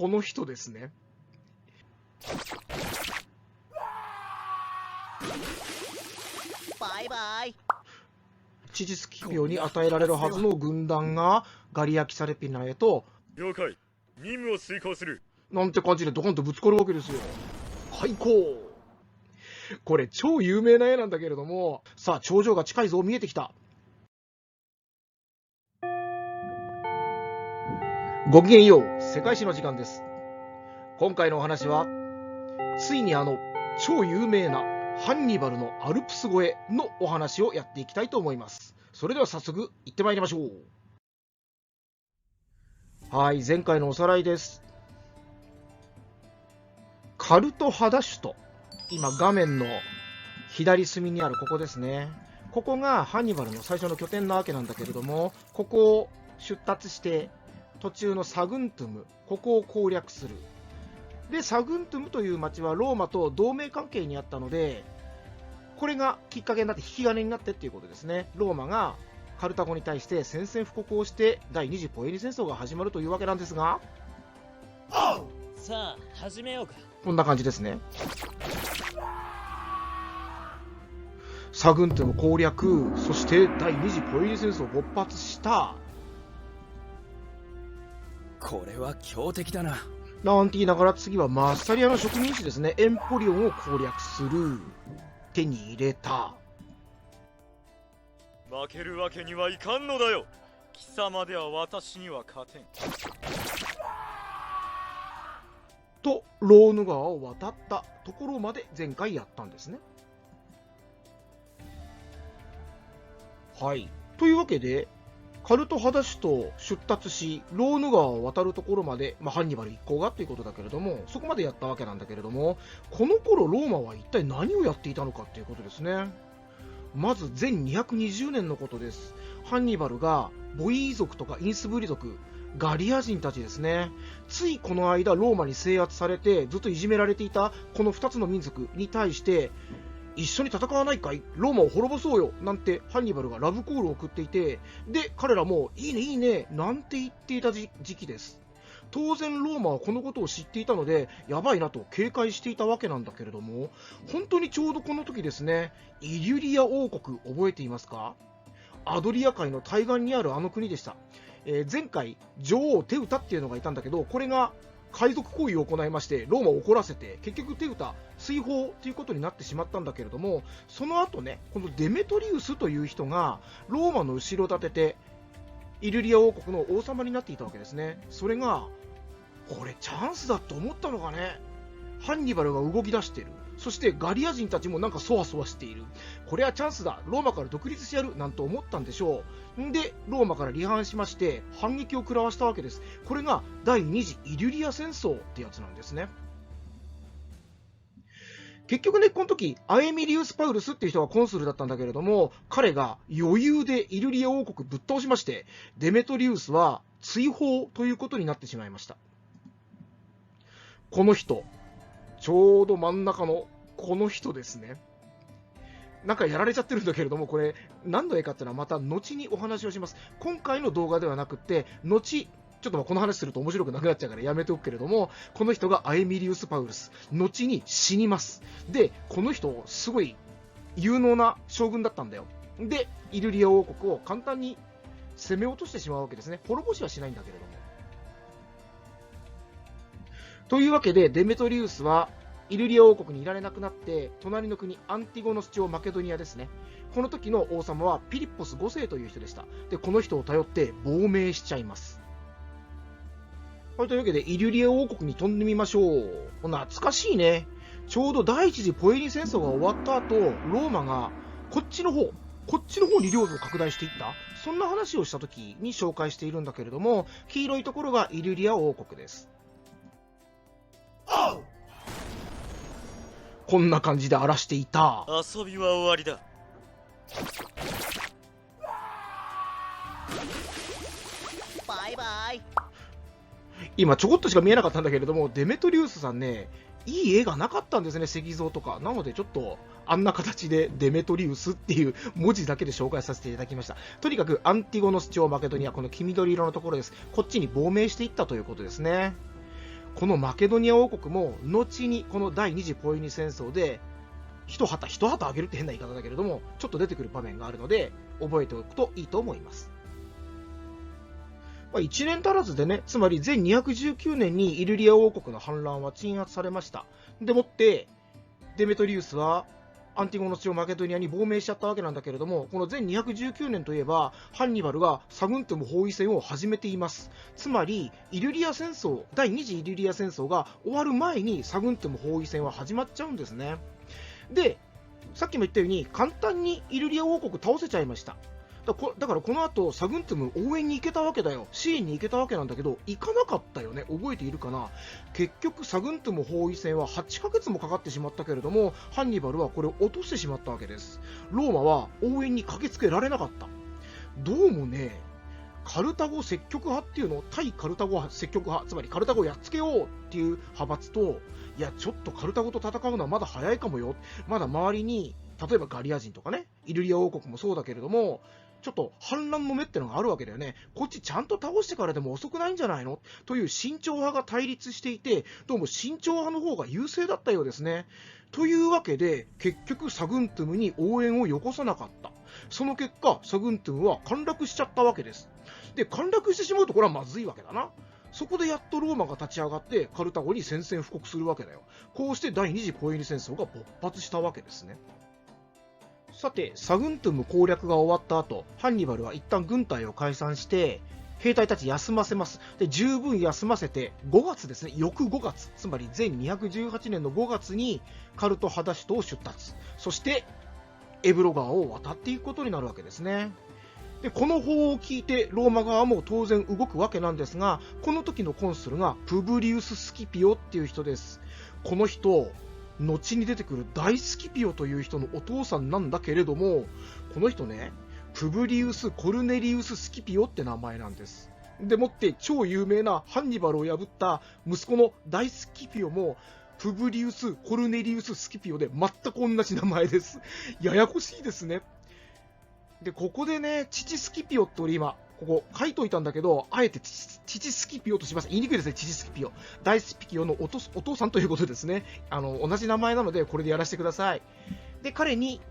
この人ですね。バイバイ。地実奇病に与えられるはずの軍団がガリア・キサレピナへと、了解。任務を遂行する。なんて感じでドカンとぶつかるわけですよ。開口。これ超有名な絵なんだけれども、さあ頂上が近いぞ、見えてきた。ごきげんよう、世界史の時間です。今回のお話は、ついに超有名なハンニバルのアルプス越えのお話をやっていきたいと思います。それでは早速行ってまいりましょう。はい、前回のおさらいです。カルト・ハダシュト、今画面の左隅にあるここですね。ここがハンニバルの最初の拠点なわけなんだけれども、ここを出立して途中のサグントゥム、ここを攻略する。で、サグントゥムという町はローマと同盟関係にあったので、これがきっかけになって引き金になってっていうことですね。ローマがカルタゴに対して宣戦布告をして第二次ポエニ戦争が始まるというわけなんですが、さあ始めようか。こんな感じですね。サグントゥム攻略、そして第二次ポエニ戦争勃発した。これは強敵だな。なんて言いながら次はマッサリアの植民地ですね。エンポリオンを攻略する。手に入れた。負けるわけにはいかんのだよ。貴様では私には勝てん。とローヌ川を渡ったところまで前回やったんですね。はい。というわけで、カルト・ハダシュと出立し、ローヌ川を渡るところまで、ハンニバル一行がということだけれども、そこまでやったわけなんだけれども、この頃ローマは一体何をやっていたのかということですね。まず前220年のことです。ハンニバルがボイー族とかインスブリ族、ガリア人たちですね。ついこの間ローマに制圧されてずっといじめられていたこの2つの民族に対して、一緒に戦わないかい、ローマを滅ぼそうよなんてハンニバルがラブコールを送っていて、で彼らもいいねいいねなんて言っていた時期です。当然ローマはこのことを知っていたのでやばいなと警戒していたわけなんだけれども、本当にちょうどこの時ですね、イリュリア王国覚えていますか？アドリア海の対岸にあるあの国でした。前回女王テウタっていうのがいたんだけど、これが海賊行為を行いましてローマを怒らせて結局テウタ追放ということになってしまったんだけれども、その後ね、このデメトリウスという人がローマの後ろ盾でイリュリア王国の王様になっていたわけですね。それがこれチャンスだと思ったのかね。ハンニバルが動き出している。そしてガリア人たちもなんかそわそわしている。これはチャンスだ、ローマから独立してやるなんて思ったんでしょう。んでローマから離反しまして反撃を食らわしたわけです。これが第二次イリュリア戦争ってやつなんですね。結局ね、この時アエミリウス・パウルスっていう人がコンスルだったんだけれども、彼が余裕でイリュリア王国ぶっ倒しまして、デメトリウスは追放ということになってしまいました。この人、ちょうど真ん中のこの人ですね。なんかやられちゃってるんだけれども、これ何の絵かっていうのはまた後にお話をします。今回の動画ではなくて後、ちょっとこの話すると面白くなくなっちゃうからやめておくけれども、この人がアエミリウス・パウルス、後に死にます。でこの人すごい有能な将軍だったんだよ。でイルリア王国を簡単に攻め落としてしまうわけですね。滅ぼしはしないんだけれども。というわけでデメトリウスはイルリア王国にいられなくなって、隣の国アンティゴノス朝マケドニアですね。この時の王様はピリッポス5世という人でした。でこの人を頼って亡命しちゃいます。はい、というわけでイルリア王国に飛んでみましょう。懐かしいね。ちょうど第一次ポエニ戦争が終わった後、ローマがこっちの方に領土を拡大していった、そんな話をした時に紹介しているんだけれども、黄色いところがイルリア王国です。こんな感じで荒らしていた。遊びは終わりだ。バイバイ。今ちょこっとしか見えなかったんだけれども、デメトリウスさんね、いい絵がなかったんですね、石像とか。なのでちょっとあんな形でデメトリウスっていう文字だけで紹介させていただきました。とにかくアンティゴノス朝マケドニア、この黄緑色のところです。こっちに亡命していったということですね。このマケドニア王国も後にこの第二次ポエニ戦争で一旗あげるって変な言い方だけれども、ちょっと出てくる場面があるので覚えておくといいと思います。1年足らずでね、つまり全219年にイルリア王国の反乱は鎮圧されました。でもってデメトリウスはアンティゴの地をマケドニアに亡命しちゃったわけなんだけれども、この全219年といえばハンニバルがサグントゥム包囲戦を始めています。つまりイルリア戦争、第二次イルリア戦争が終わる前にサグントゥム包囲戦は始まっちゃうんですね。で、さっきも言ったように簡単にイルリア王国倒せちゃいました。だからこの後サグントゥム応援に行けたわけだよ、支援に行けたわけなんだけど、行かなかったよね。覚えているかな。結局サグントゥム包囲戦は8ヶ月もかかってしまったけれども、ハンニバルはこれを落としてしまったわけです。ローマは応援に駆けつけられなかった。どうもね、カルタゴ積極派っていうの、対カルタゴ積極派、つまりカルタゴをやっつけようっていう派閥と、いやちょっとカルタゴと戦うのはまだ早いかもよ、まだ周りに例えばガリア人とかね、イルリア王国もそうだけれども、ちょっと反乱の目ってのがあるわけだよね。こっちちゃんと倒してからでも遅くないんじゃないのという慎重派が対立していて、どうも慎重派の方が優勢だったようですね。というわけで結局サグントゥムに応援をよこさなかった。その結果サグントゥムは陥落しちゃったわけです。で、陥落してしまうとこれはまずいわけだな。そこでやっとローマが立ち上がってカルタゴに宣戦布告するわけだよ。こうして第二次ポエニ戦争が勃発したわけですね。さて、サグントゥム攻略が終わった後、ハンニバルは一旦軍隊を解散して兵隊たち休ませます。で、十分休ませて5月ですね、翌5月、つまり全218年の5月にカルトハダシュトを出立、そしてエブロ川を渡っていくことになるわけですね。で、この法を聞いてローマ側も当然動くわけなんですが、この時のコンスルがプブリウス・スキピオっていう人です。この人、後に出てくる大スキピオという人のお父さんなんだけれども、この人ね、プブリウス・コルネリウス・スキピオって名前なんです。でもって超有名なハンニバルを破った息子の大スキピオもプブリウス・コルネリウス・スキピオで全く同じ名前です。ややこしいですね。で、ここでね、父スキピオって俺今、ここ書いといたんだけど、あえて父スキピオとします。言いにくいですね、父スキピオ。大スキピオのお父さんということですね。同じ名前なので、これでやらせてください。で、彼に、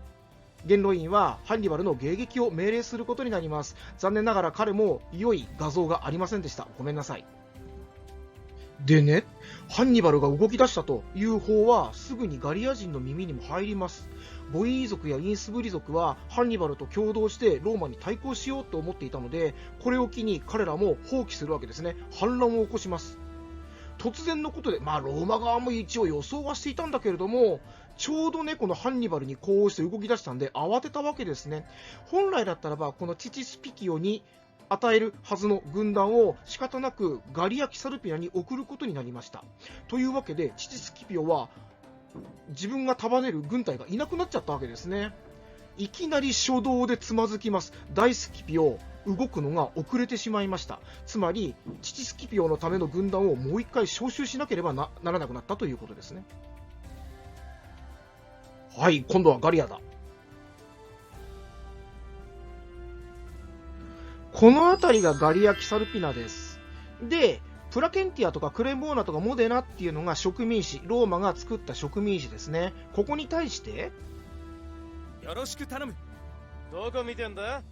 元老院はハンニバルの迎撃を命令することになります。残念ながら彼も良い画像がありませんでした。ごめんなさい。でね、ハンニバルが動き出したという報はすぐにガリア人の耳にも入ります。ボイー族やインスブリ族はハンニバルと共同してローマに対抗しようと思っていたので、これを機に彼らも放棄するわけですね。反乱を起こします。突然のことで、ローマ側も一応予想はしていたんだけれども、ちょうどね、このハンニバルに呼応して動き出したんで慌てたわけですね。本来だったらばこのチチスピキオに与えるはずの軍団を仕方なくガリア・キサルピナに送ることになりました。というわけでチチスキピオは自分が束ねる軍隊がいなくなっちゃったわけですね。いきなり初動でつまずきます。大スキピオ、動くのが遅れてしまいました。つまりチチスキピオのための軍団をもう一回招集しなければ ならなくなったということですね。はい、今度はガリアだ。この辺りがガリア・キサルピナです。で、プラケンティアとかクレモーナとかモデナっていうのが植民地、ローマが作った植民地ですね。ここに対してよろしく頼む。どこ見てんだ。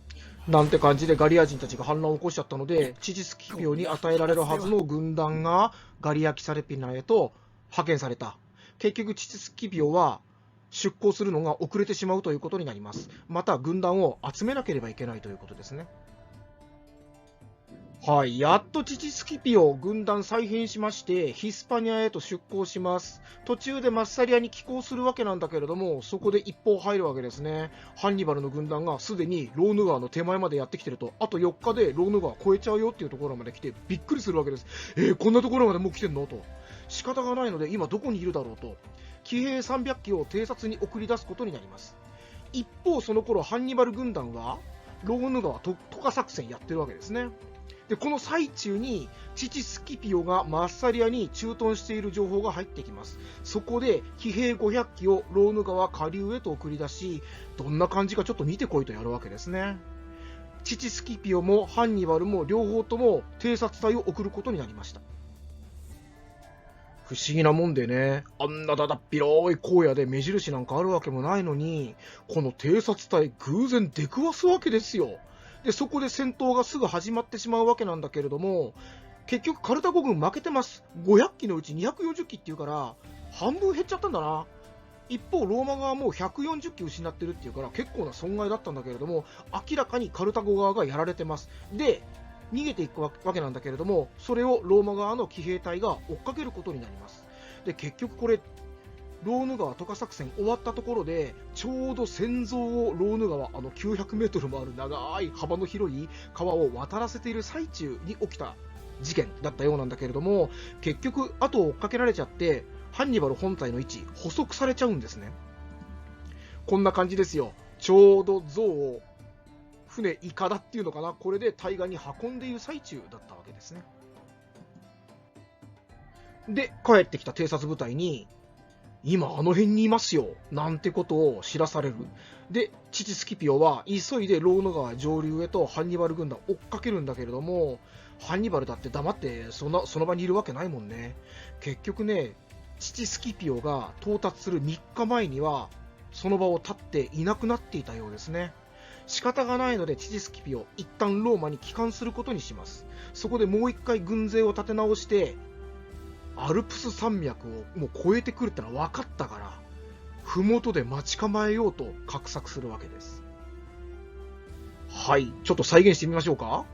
なんて感じでガリア人たちが反乱を起こしちゃったので、チチスキピオに与えられるはずの軍団がガリア・キサルピナへと派遣された。結局チチスキピオは出航するのが遅れてしまうということになります。また軍団を集めなければいけないということですね。はい、やっとチチスキピオ軍団再編しましてヒスパニアへと出航します。途中でマッサリアに寄港するわけなんだけれども、そこで一報入るわけですね。ハンニバルの軍団がすでにローヌ川の手前までやってきてると、あと4日でローヌ川越えちゃうよっていうところまで来てびっくりするわけです。こんなところまでもう来てんのと。仕方がないので今どこにいるだろうと、騎兵300機を偵察に送り出すことになります。一方その頃ハンニバル軍団はローヌ川渡河作戦やってるわけですね。で、この最中にチチスキピオがマッサリアに駐屯している情報が入ってきます。そこで騎兵500機をローヌ川下流へと送り出し、どんな感じかちょっと見てこいとやるわけですね。チチスキピオもハンニバルも両方とも偵察隊を送ることになりました。不思議なもんでね、あんなだだっ広い荒野で目印なんかあるわけもないのに、この偵察隊偶然出くわすわけですよ。で、そこで戦闘がすぐ始まってしまうわけなんだけれども、結局カルタゴ軍負けてます。500機のうち240機っていうから、半分減っちゃったんだな。一方、ローマ側も140機失ってるっていうから、結構な損害だったんだけれども、明らかにカルタゴ側がやられてます。で、逃げていくわけなんだけれども、それをローマ側の騎兵隊が追っかけることになります。で、結局これ、ローヌ川渡河作戦終わったところで、ちょうど戦蔵をローヌ川、900メートルもある長い幅の広い川を渡らせている最中に起きた事件だったようなんだけれども、結局、後を追っかけられちゃって、ハンニバル本体の位置、捕捉されちゃうんですね。こんな感じですよ。ちょうど象を船、イカダっていうのかな、これで対岸に運んでいる最中だったわけですね。で、帰ってきた偵察部隊に、今あの辺にいますよ、なんてことを知らされる。で、父スキピオは急いでローヌ川上流へとハンニバル軍団を追っかけるんだけれども、ハンニバルだって黙ってその場にいるわけないもんね。結局ね、父スキピオが到達する3日前には、その場を立っていなくなっていたようですね。仕方がないので父スキピオ、一旦ローマに帰還することにします。そこでもう一回軍勢を立て直して、アルプス山脈をもう越えてくるってのは分かったから、麓で待ち構えようと画策するわけです。はい、ちょっと再現してみましょうか。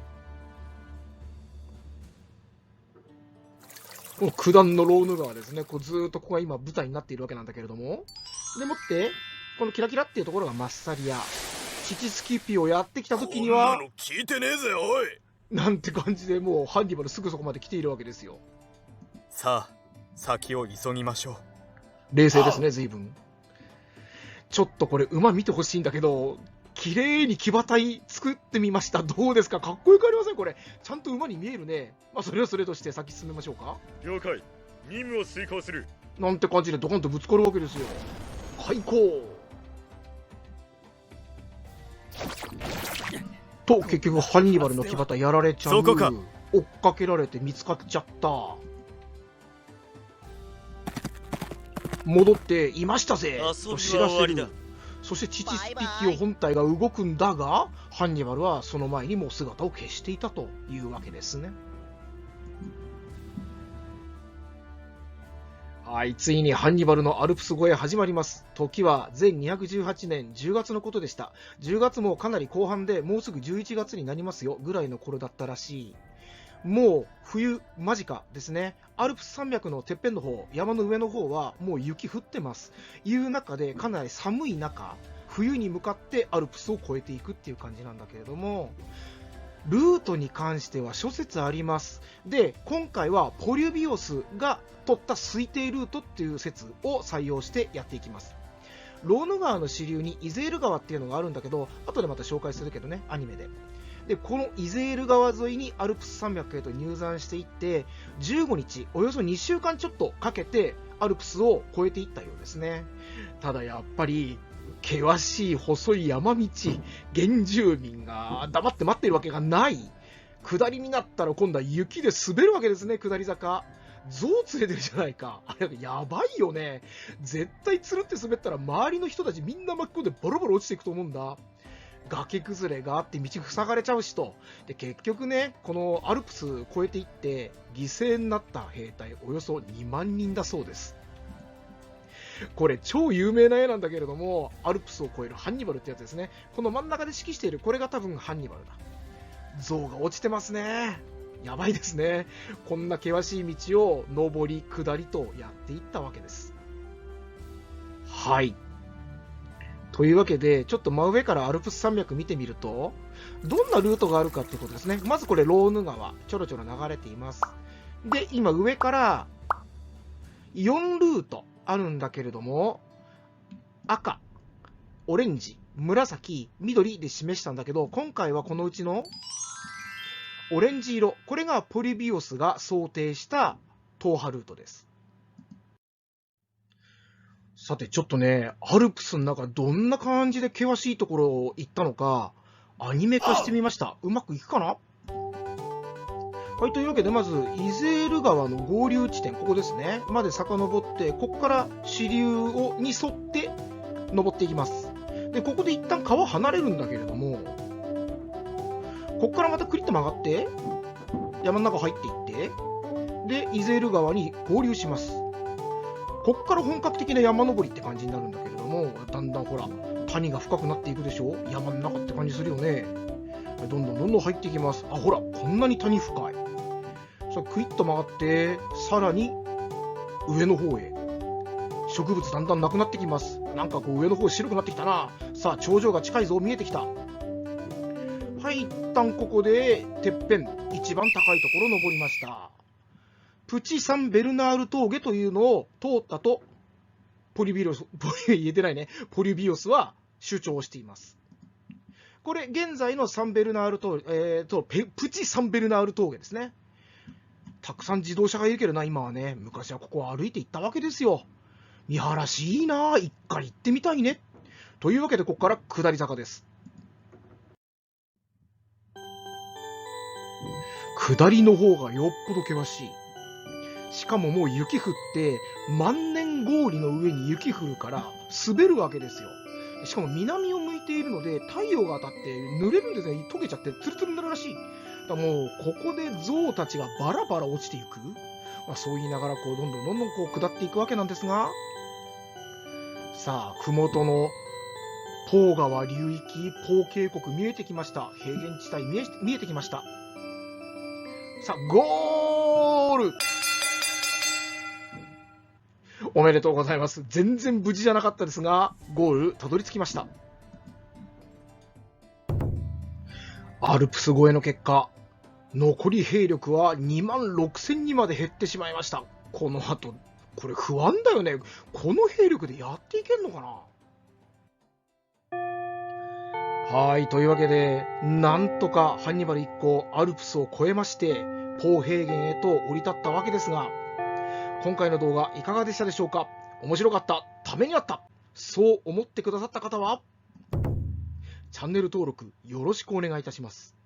この九段のローヌ川ですね。こうずーっとここが今舞台になっているわけなんだけれども。でもって、このキラキラっていうところがマッサリア。父スキピオやってきた時には、こんなの聞いてねえぜおい。なんて感じでもうハンニバルすぐそこまで来ているわけですよ。さあ、先を急ぎましょう。冷静ですね、随分。ちょっとこれ馬見てほしいんだけど、綺麗に騎馬隊作ってみました。どうですか、かっこよくありませんこれ。ちゃんと馬に見えるね。まあそれはそれとして先進めましょうか。了解。任務を遂行する。なんて感じでドカンとぶつかるわけですよ。開講と、結局ハンニバルの騎馬隊やられちゃう。そこか。追っかけられて見つかっちゃった。戻っていましたぜと知らせる。そして父スピキオ本体が動くんだが、ハンニバルはその前にもう姿を消していたというわけですね。はい、ついにハンニバルのアルプス越え始まります。時は前218年10月のことでした。10月もかなり後半で、もうすぐ11月になりますよぐらいの頃だったらしい。もう冬間近ですね。アルプス山脈のてっぺんの方、山の上の方はもう雪降ってます。いう中でかなり寒い中、冬に向かってアルプスを越えていくっていう感じなんだけれども、ルートに関しては諸説あります。で、今回はポリュビオスが取った推定ルートっていう説を採用してやっていきます。ローヌ川の支流にイゼール川っていうのがあるんだけど、後でまた紹介するけどね、アニメで。で、このイゼール川沿いにアルプス山脈へと入山していって、15日、およそ2週間ちょっとかけてアルプスを越えていったようですね。ただやっぱり、険しい細い山道、原住民が黙って待っているわけがない。下りになったら今度は雪で滑るわけですね、下り坂。象連れてるじゃないか。あれやばいよね。絶対つるって滑ったら周りの人たちみんな巻き込んでボロボロ落ちていくと思うんだ。崖崩れがあって道塞がれちゃうしと。で、結局ね、このアルプス越えていって犠牲になった兵隊およそ2万人だそうです。これ超有名な絵なんだけれども、アルプスを越えるハンニバルってやつですね。この真ん中で指揮しているこれが多分ハンニバルだ。象が落ちてますね。やばいですね。こんな険しい道を上り下りとやっていったわけです。はい。というわけで、ちょっと真上からアルプス山脈見てみると、どんなルートがあるかっていうことですね。まずこれローヌ川、ちょろちょろ流れています。で、今上から4ルートあるんだけれども、赤、オレンジ、紫、緑で示したんだけど、今回はこのうちのオレンジ色、これがポリビオスが想定した踏破ルートです。さてちょっとね、アルプスの中どんな感じで険しいところを行ったのかアニメ化してみました。うまくいくかな。はい、というわけで、まず、イゼール川の合流地点、ここですね、まで遡って、ここから支流に沿って登っていきます。で、ここで一旦川離れるんだけれども、ここからまたクリッと曲がって、山の中入っていって、で、イゼール川に合流します。ここから本格的な山登りって感じになるんだけれども、だんだんほら、谷が深くなっていくでしょ。山の中って感じするよね。どんどんどんどん入っていきます。あ、ほら、こんなに谷深い。さあ、クイッと曲がって、さらに上の方へ。植物だんだんなくなってきます。なんかこう上の方白くなってきたな。さあ、頂上が近いぞ、見えてきた。はい、一旦ここで、てっぺん、一番高いところ登りました。プチ・サン・ベルナール峠というのを通ったと、ポリビオスは主張しています。これ、現在のサンベルナール峠、プチ・サンベルナール峠ですね。たくさん自動車がいるけどな、今はね。昔はここを歩いて行ったわけですよ。見晴らしいいな、一回行ってみたいね。というわけで、ここから下り坂です。下りの方がよっぽど険しい。しかももう雪降って、万年氷の上に雪降るから滑るわけですよ。しかも南を向いているので太陽が当たって濡れるんですね。溶けちゃってツルツルになるらしい。だからもうここで象たちがバラバラ落ちていく。そう言いながらこうどんどんこう下っていくわけなんですが、さあ麓のポー川流域、ポー渓谷見えてきました。平原地帯見えてきました。さあゴール。おめでとうございます。全然無事じゃなかったですが、ゴールたどり着きました。アルプス越えの結果、残り兵力は26,000にまで減ってしまいました。この後、これ不安だよね。この兵力でやっていけるのかな。はい、というわけで、なんとかハンニバル一行、アルプスを越えまして、ポー平原へと降り立ったわけですが、今回の動画いかがでしたでしょうか。面白かった、ためになった、そう思ってくださった方は、チャンネル登録よろしくお願いいたします。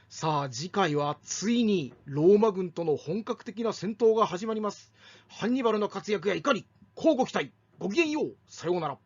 さあ、次回はついにローマ軍との本格的な戦闘が始まります。ハンニバルの活躍やいかに、乞うご期待。ごきげんよう。さようなら。